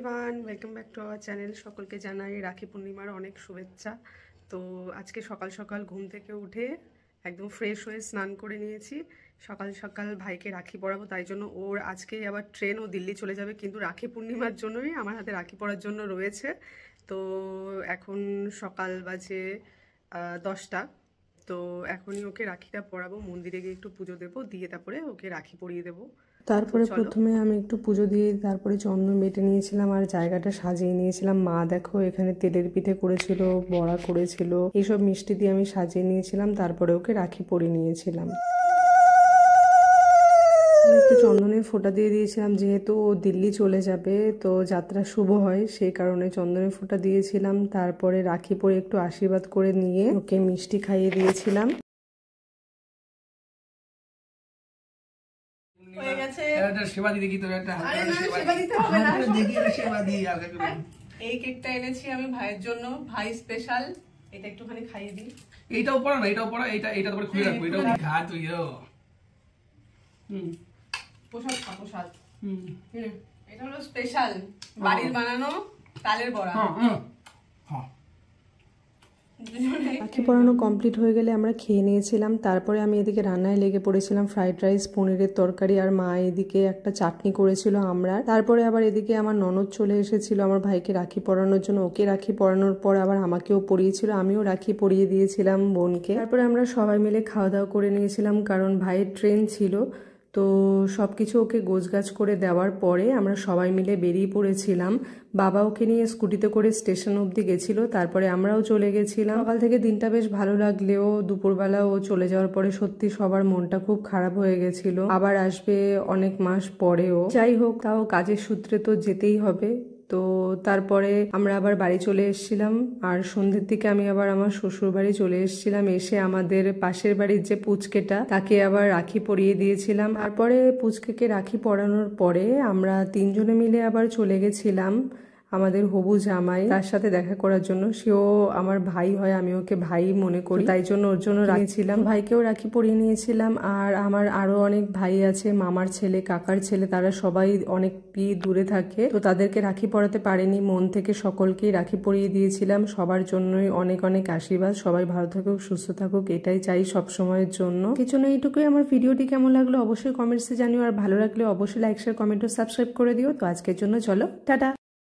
Everyone, welcome back to our channel. সকলকে জানাই রাখি পূর্ণিমার অনেক শুভেচ্ছা। তো আজকে সকাল সকাল ঘুম থেকে উঠে একদম ফ্রেশ হয়ে স্নান করে নিয়েছি। সকাল সকাল ভাইকে রাখি পরাবো, তাই জন্য ওর আজকেই আবার ট্রেন, ও দিল্লি চলে যাবে, কিন্তু রাখি পূর্ণিমার জন্যই আমার হাতে রাখি পরার জন্য রয়েছে। তো এখন সকাল বাজে 10টা। তো এখনই ওকে রাখিটা পরাবো, মন্দিরে গিয়ে একটু পুজো দেবো, দিয়ে তারপরে ওকে রাখি পরিয়ে দেবো। তারপরে প্রথমে আমি একটু পুজো দিয়ে তারপরে চন্দন বেটে নিয়েছিলাম আর জায়গাটা সাজিয়ে নিয়েছিলাম। মা দেখো এখানে তেলের পিঠে করেছিল, বড়া করেছিল, এইসব মিষ্টি দিয়ে আমি সাজিয়ে নিয়েছিলাম। তারপরে ওকে রাখি পরিয়ে নিয়েছিলাম। একটু চন্দনের ফোঁটা দিয়ে দিয়েছিলাম, যেহেতু ও দিল্লি চলে যাবে, তো যাত্রা শুভ হয়, সেই কারণে চন্দনের ফোঁটা দিয়েছিলাম। তারপরে রাখি পরে একটু আশীর্বাদ করে নিয়ে ওকে মিষ্টি খাইয়ে দিয়েছিলাম। এই কেকটা এনেছি আমি ভাইয়ের জন্য, ভাই স্পেশাল। এটা একটুখানি খাইয়ে দিই। এইটাও পড়া না, এটাও পড়া, এটা তারপরে খুলে রাখবো, এটাও খা তুই। প্রসাদ খা, প্রসাদ। এটা হলো স্পেশাল বাড়ির বানানো তালের বড়া। রাখি পরানো কমপ্লিট হয়ে গেলে আমরা খেয়ে নিয়েছিলাম। তারপরে আমি এদিকে রান্নায় লেগে পড়েছিলাম, ফ্রাইড রাইস, পনিরের তরকারি, আর মা এদিকে একটা চাটনি করেছিল আমরা। তারপরে আবার এদিকে আমার ননদ চলে এসেছিল আমার ভাইকে রাখি পরানোর জন্য। ওকে রাখি পরানোর পর আবার আমাকেও পরিয়েছিল, আমিও রাখি পরিয়ে দিয়েছিলাম বোনকে। তারপরে আমরা সবাই মিলে খাওয়া দাওয়া করে নিয়েছিলাম, কারণ ভাইয়ের ট্রেন ছিল। তো সব কিছু ওকে গোছগাছ করে দেওয়ার পরে আমরা সবাই মিলে বেরিয়ে পড়েছিলাম। বাবা ওকে নিয়ে স্কুটিতে করে স্টেশন অবধি গেছিল, তারপরে আমরাও চলে গেছিলাম। সকাল থেকে দিনটা বেশ ভালো লাগলেও দুপুরবেলা ও চলে যাওয়ার পরে সত্যি সবার মনটা খুব খারাপ হয়ে গেছিল। আবার আসবে অনেক মাস পরেও, যাই হোক, তাও কাজের সূত্রে তো যেতেই হবে। তো তারপরে আমরা আবার বাড়ি চলে এসেছিলাম, আর সন্ধ্যের দিকে আমি আবার আমার শ্বশুর বাড়ি চলে এসেছিলাম। এসে আমাদের পাশের বাড়ির যে পুচকেটা, তাকে আবার রাখি পরিয়ে দিয়েছিলাম। তারপরে পুচকেকে রাখি পরানোর পরে আমরা তিনজনে মিলে আবার চলে গেছিলাম আমাদের হবু জামাই, তার সাথে দেখা করার জন্য। সেও আমার ভাই হয়, আমি ওকে ভাই মনে করি, তাই জন্য ওর জন্য রাখিছিলাম। ভাইকেও রাখি পরিয়ে নিয়েছিলাম। আর আমার আরো অনেক ভাই আছে, মামার ছেলে, কাকার ছেলে, তারা সবাই অনেক দূরে থাকে, তো তাদেরকে রাখি পরাতে পারিনি। মন থেকে সকলকেই রাখি পরিয়ে দিয়েছিলাম। সবার জন্যই অনেক অনেক আশীর্বাদ, সবাই ভালো থাকুক, সুস্থ থাকুক, এটাই চাই সব সময়ের জন্য। কিছু না, এইটুকুই। আমার ভিডিওটি কেমন লাগলো অবশ্যই কমেন্টসে জানিও, আর ভালো লাগলে অবশ্যই লাইক, শেয়ার, কমেন্ট ও সাবস্ক্রাইব করে দিও। তো আজকের জন্য চলো, টাটা।